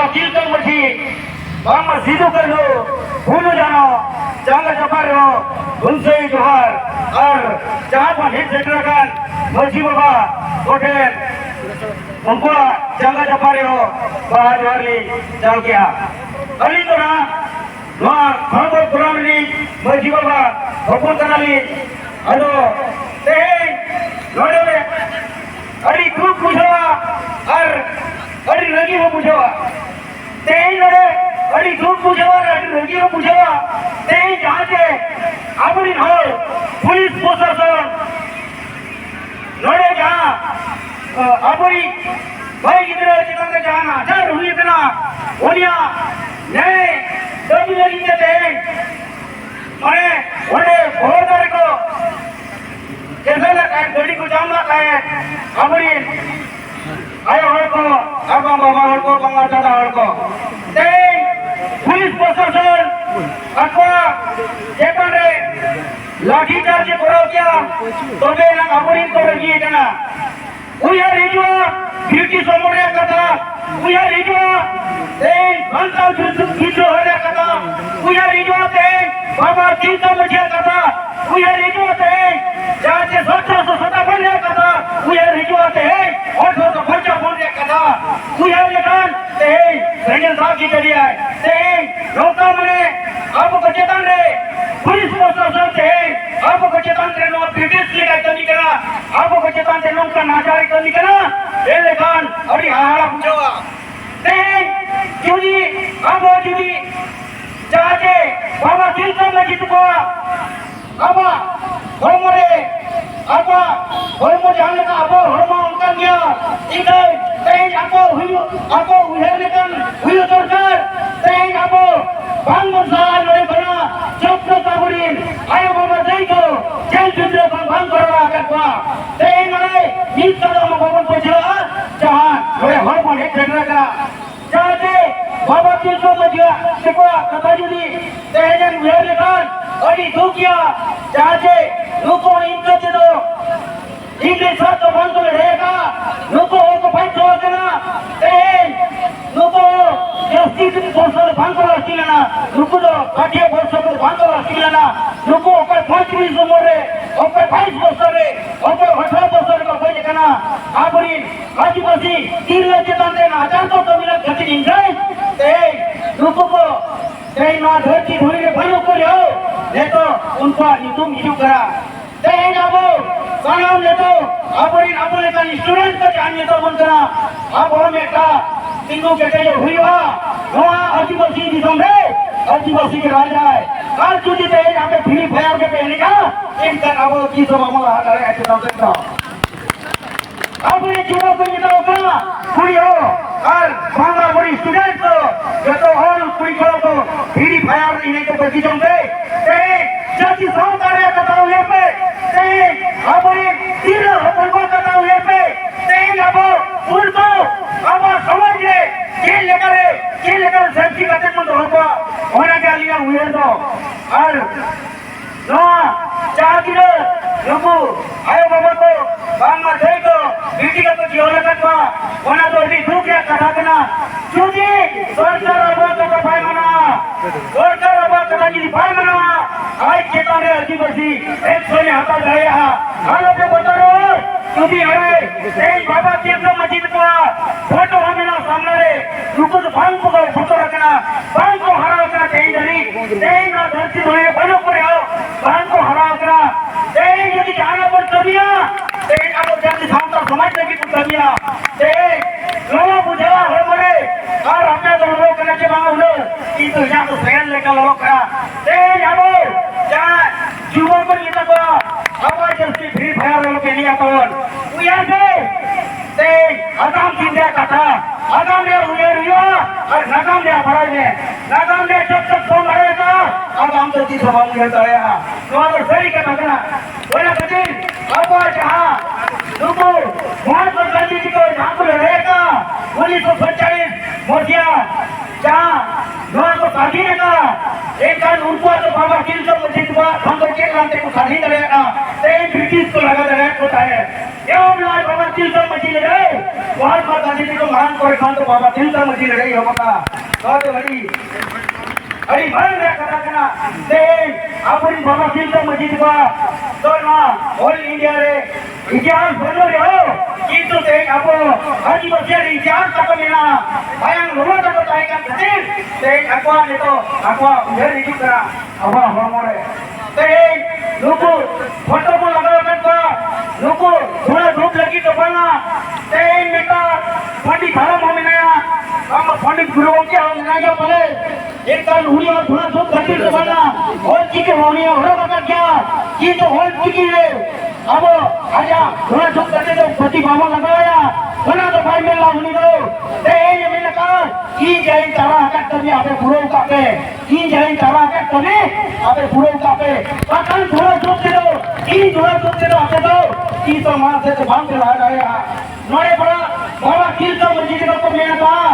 बाबा किलकन मची बामा सीधो कर लो भूलो जानो जांगा जपारो उनसे जोहार और जहाँ पर हिट सेक्टर का मची बाबा होटल उनको जांगा जपारे हो बाहर वाली जाओ क्या अली तो ना वहाँ खानपुर पुरानी मची बाबा हुकुम कराली अलो ते नोड़े अड़ी तू पूछवा और अड़ी लगी वो पूछवा ते नोड़े अड़ी तू पूछवा अड़ी लगी वो पूछवा ते जहाँ से अपनी हॉल पुलिस प्रशासन नोड़े जहाँ अपनी भाई किधर चिकन के जहाँ आचार हुई इतना ओनिया नए दबी लगी के मैं उन्हें बहुत सारे को जैसे लगा गाड़ी को जाम लगा है हमारी आये हर को अब हम बाबा हर को बंगाल दादा हर को ते पुलिस प्रशासन अथवा ये करे लाठी चार्ज करो क्या तो बे ना हमारी तो लगी है ना उया रिजो ब्यूटी समोरे कथा उया रिजो ते घंटा किलो है कथा उया रिजो ते बाबा चिंता मुझे कथा उया रिजो ते जाते 1770 बोल रहा कथा उया रिजो ते 850 बोल रहा कथा उया लेकिन ते रंजन साहब की चली है ते लोका मने आप बचेतन रे पुलिस प्रशासन से आप बचेतन रे नो ब्रिटिश लेगा चली करा आप बचेतन से लोग का नाचारी चली करा ये लेकिन अरे हाड़ा पूछवा ते क्योंकि अब जुदी जाके बाबा किलकन में जीत को अब होमरे अब होमो जाने का अब होमो उनका गया इधर तेज अब उधर लेकिन हुई सरकार तेज अब बांगो साल में बना चौक काबुरीन आयो बाबा देखो जेल चित्र बांग करवा करवा तेज मरे इस तरह बाबा को चला जहां लोहे होमो एक जगह करा जाके बाबा किलकन में गया देखो कथा जुदी तेजन उधर लेकिन अड़ी दुखिया जाके नुको इनका चलो इंग्लिश साथ तो बंद कर रहेगा नुको को फाइट हो देना नुको जस्टिस फोर्स बंद कर रखिएगा नुको तो काटिया फोर्स को बंद कर रखिएगा नुको ऊपर 25 मोरे ऊपर 22 बोसरे ऊपर 18 बोसरे को कोई देखना आपरी आदिवासी 3 लाख चेतन देना हजार तो मिला गति इंग्लिश नुको को ते ना धरती धुरी में भलो को ले ले तो उनका तुम इशू करा ते जाबो सलाम ले तो अपनी अपने का स्टूडेंट का जानिए तो बन करा अब हम एक सिंगो के जो हुई वहाँ आदिवासी दिसम रे आदिवासी के राजा है काल चुटी ते यहाँ पे फ्री फायर के पहले का इनका अब की सब हमारा हाथ आ रहा है तो सकता अब ये चुनाव को ये होगा कोई हो और बांग्ला बड़ी स्टूडेंट को जो तो और कोई को फ्री फायर नहीं तो बची जाओगे जाति सावधान कथा हुए पे अब ये तीर अपन कथा हुए पे अब उनको अब समझ ले के लेकर सेफ्टी का तक तो होना क्या लिया हुए तो और ना जाति लोगों आयो बाबा को बांग्ला देखो बीटी का तो जीवन कटवा होना तो भी दुख या कथा करना क्योंकि सरकार अब का भाई मना सरकार अब का जी भाई मना आज चेतावनी आदिवासी एक सोने हाथा जाए हम लोग बता रहे क्योंकि अरे तेज बाबा किलकन मस्जिद को फोटो हमें ना सामने रे रुको तो भांग को फोटो रखना भांग को हरा रखना तेज धरी तेज ना धरती धोए बनो को आओ भांग को हरा रखना तेज यदि जाना पर कबिया तेज अब जाति सामने समाज लगी तो कबिया तेज लोगों बुझा हो मरे और हमने तो लोग करने के बाद उन्हों कि तो यहाँ तो सैन लेकर लोग करा तेज अब जहाँ जीवन पर ये तक अब जैसे फ्री फायर लोग के लिए तो वो यहाँ से आगाम चिंता कथा आगाम ने उन्हें रियो और नागाम ने अपराध में नागाम ने जब तक फोन करेगा आगाम तो तीसरा बात करता है तो अगर सही का नगरा बोला कभी अब जहाँ लोगों बहुत बदलाव जी को जहाँ पर रहेगा 1947 मोतिया नोआ को साधी ने का एक कान उनको तो बाबा किल तो मुझे तो हम तो के लाते को साधी करे ना ते ब्रिटिश को लगा दे होता है एवं लाल बाबा किल तो मुझे लगे वहां पर गांधी जी को महान करे खान तो बाबा किल तो मुझे लगे हो का तो बड़ी अरे मन रे कना ते अपन बाबा किल तो मुझे तो ना ऑल इंडिया रे इतिहास बनो रे हो कि तो ते आपो आदिवासी रे इतिहास तक मेरा भयंकर लोग तक बताए का खातिर ते अकवा ने तो अकवा उधर हिजू करा अबा हमरे ते लोग फोटो को लगाओ करता लोग थोड़ा धूप लगी तो बना ते नेता पंडित धर्म हम नया हम पंडित गुरुओं के हम नया बोले एक काल हुई और थोड़ा धूप लगी तो बना और की के होनी है हो बता क्या ये तो हो चुकी है अब आजा थोड़ा धूप लगे तो पति बाबा लगाया बना तो भाई मेला हुनी दो ते ये मैंने कहा की जय तारा का तभी आपे गुरु का पे की जय तारा का तभी आपे गुरु का पे अकल थोड़ा धूप दे दो की थोड़ा धूप दे दो आपे दो की तो मां से तो भांग के ला गया नोए बड़ा बाबा किल तो मस्जिद को मैंने कहा